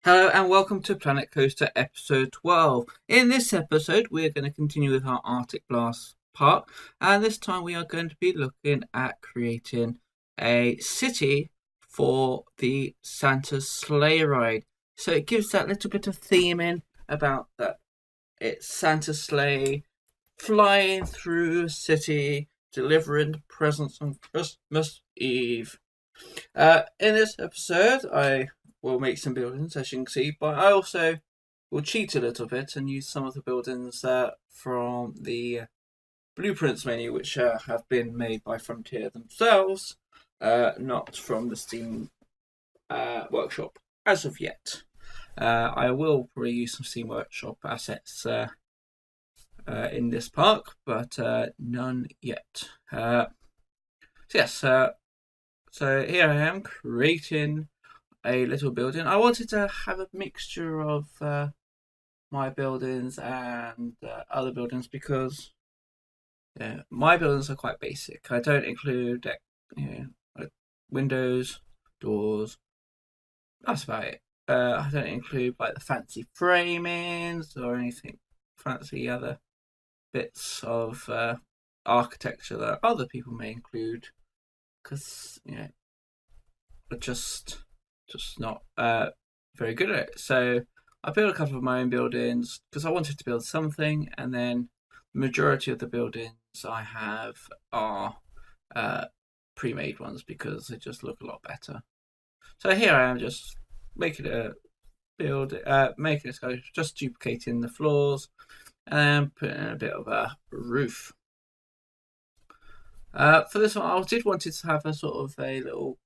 Hello and welcome to Planet Coaster episode 12. In this episode, we are going to continue with our Arctic Blast part, and this time we are going to be looking at creating a city for the Santa sleigh ride. So it gives that little bit of theming about that it's Santa sleigh flying through a city, delivering presents on Christmas Eve. In this episode, I will make some buildings, as you can see, but I also will cheat a little bit and use some of the buildings from the blueprints menu, which have been made by Frontier themselves, not from the Steam Workshop as of yet. I will probably use some Steam Workshop assets in this park, but none yet. So here I am creating a little building. I wanted to have a mixture of my buildings and other buildings because my buildings are quite basic. I don't include like windows, doors. That's about it. I don't include like the fancy framings or anything fancy other bits of architecture that other people may include because are just not very good at it. So I built a couple of my own buildings because I wanted to build something, and then the majority of the buildings I have are pre-made ones because they just look a lot better. So here I am just making a making it so just duplicating the floors and putting in a bit of a roof. For this one, I did wanted to have a sort of a little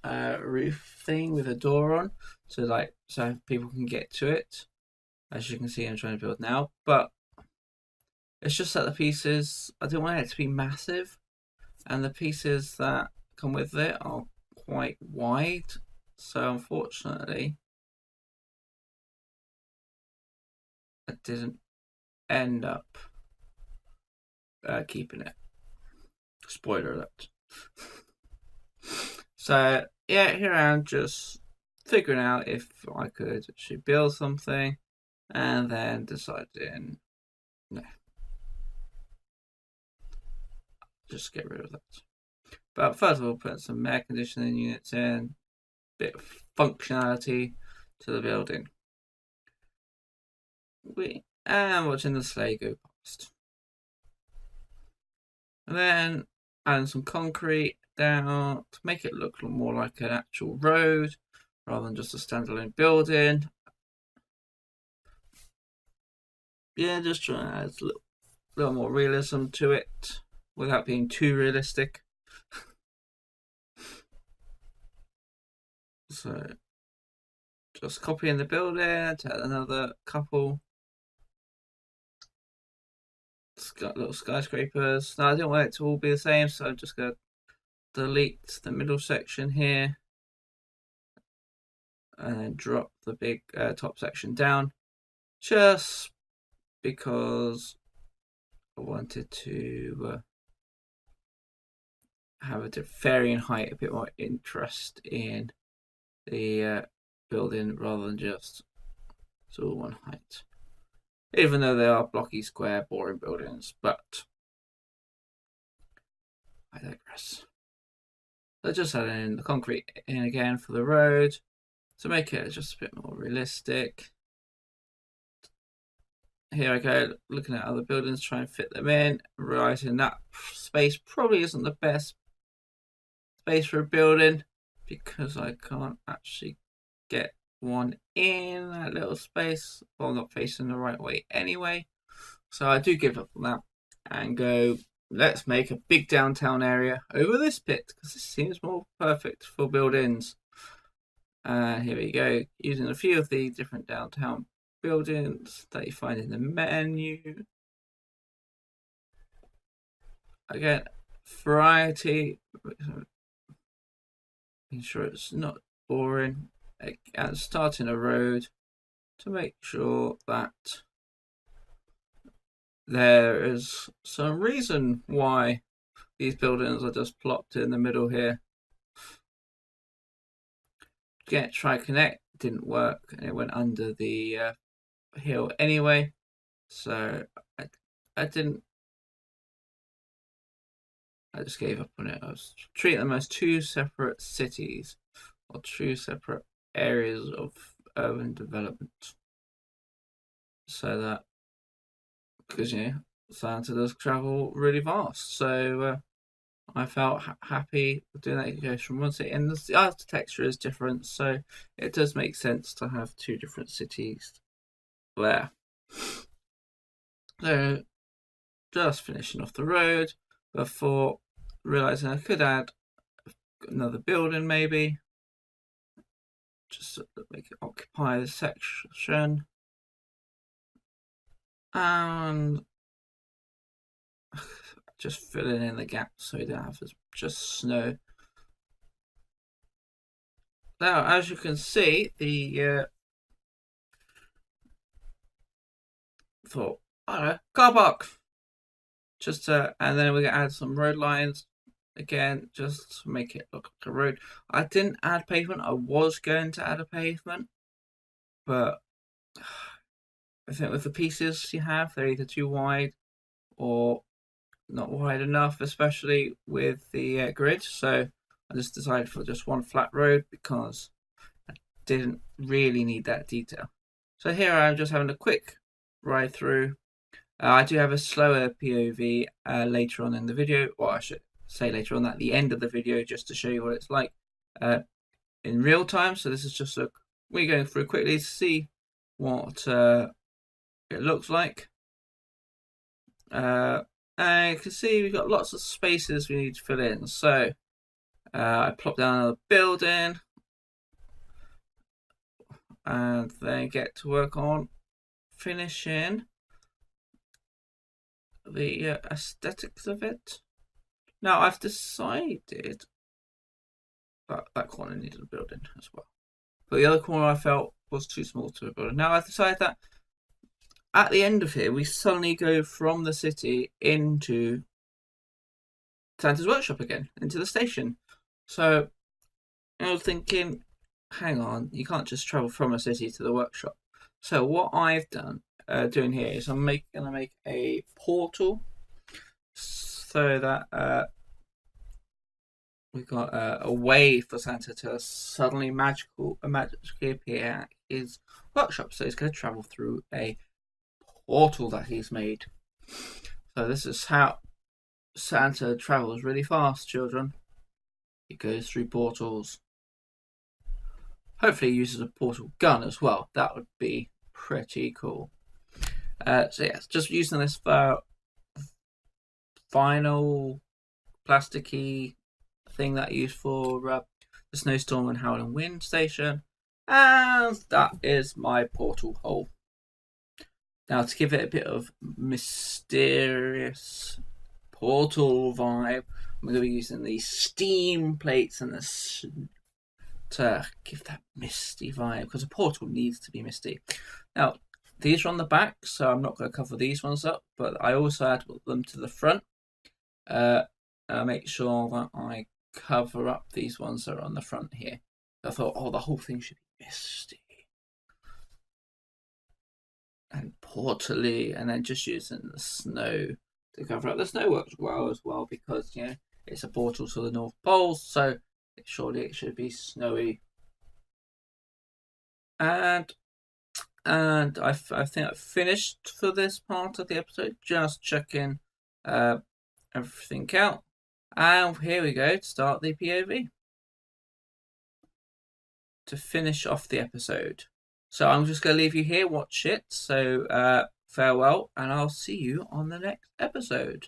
roof thing with a door on, so people can get to it. As you can see, I'm trying to build now, but it's just that the pieces I didn't want it to be massive, and the pieces that come with it are quite wide. So unfortunately, I didn't end up keeping it. Spoiler alert. So yeah, here I am just figuring out if I could actually build something, and then deciding no, just get rid of that. But first of all, put some air conditioning units in, bit of functionality to the building. And watching the sleigh go past, and then adding some concrete down to make it look more like an actual road rather than just a standalone building. Yeah, just trying to add a little more realism to it without being too realistic. So just copying the building to add another couple little skyscrapers. Now I didn't want it to all be the same, so I'm just going to delete the middle section here and then drop the big top section down, just because I wanted to have a varying height, a bit more interest in the building rather than just all one height. Even though they are blocky, square, boring buildings, but I digress. So just adding in the concrete in again for the road to make it just a bit more realistic. Here I go, looking at other buildings, trying to fit them in, realizing that space probably isn't the best space for a building because I can't actually get one in that little space. Well, I'm not facing the right way anyway. So I do give up on that and go, let's make a big downtown area over this bit because this seems more perfect for buildings. Here we go, using a few of the different downtown buildings that you find in the menu. Again, variety, making sure it's not boring, and starting a road to make sure that there is some reason why these buildings are just plopped in the middle here. Try connect didn't work and it went under the hill anyway. So I didn't. I just gave up on it. I was treating them as two separate cities or two separate areas of urban development. So that, because Santa does travel really fast. So I felt happy doing that. It goes from one city, and the architecture is different, so it does make sense to have two different cities there. So just finishing off the road before realizing I could add another building, maybe just to make it occupy the section, and just filling in the gaps so we don't have just snow. Now, as you can see, the for car park, just and then we're gonna add some road lines again, just to make it look like a road. I didn't add pavement. I was going to add a pavement, but I think with the pieces you have, they're either too wide or not wide enough, especially with the grid. So I just decided for just one flat road because I didn't really need that detail. So here I'm just having a quick ride through. I do have a slower POV later on in the video. Well, I should say later on at the end of the video, just to show you what it's like in real time. So this is just we're going through quickly to see what it looks like. And you can see we've got lots of spaces we need to fill in. So I plop down a building and then get to work on finishing the aesthetics of it. Now I've decided that corner needed a building as well, but the other corner I felt was too small to a building. Now I've decided that at the end of here we suddenly go from the city into Santa's workshop again, into the station. So I was thinking, hang on, you can't just travel from a city to the workshop. So what I've done doing here is I'm gonna make a portal so that we've got a way for Santa to suddenly magically appear at his workshop. So he's going to travel through a portal that he's made. So this is how Santa travels really fast, children. He goes through portals. Hopefully he uses a portal gun as well. That would be pretty cool. So yeah, just using this vinyl plasticky thing that I use for the Snowstorm and Howling Wind station, and that is my portal hole. Now to give it a bit of mysterious portal vibe, I'm going to be using these steam plates and this to give that misty vibe, because a portal needs to be misty. Now these are on the back, so I'm not going to cover these ones up, but I also add them to the front. Make sure that I cover up these ones that are on the front here. I thought, the whole thing should be misty and portally, and then just using the snow to cover up. The snow works well as well because it's a portal to the North Pole, so surely it should be snowy. And I think I've finished for this part of the episode. Just checking everything out. And here we go to start the POV. To finish off the episode. So I'm just going to leave you here, watch it. So farewell, and I'll see you on the next episode.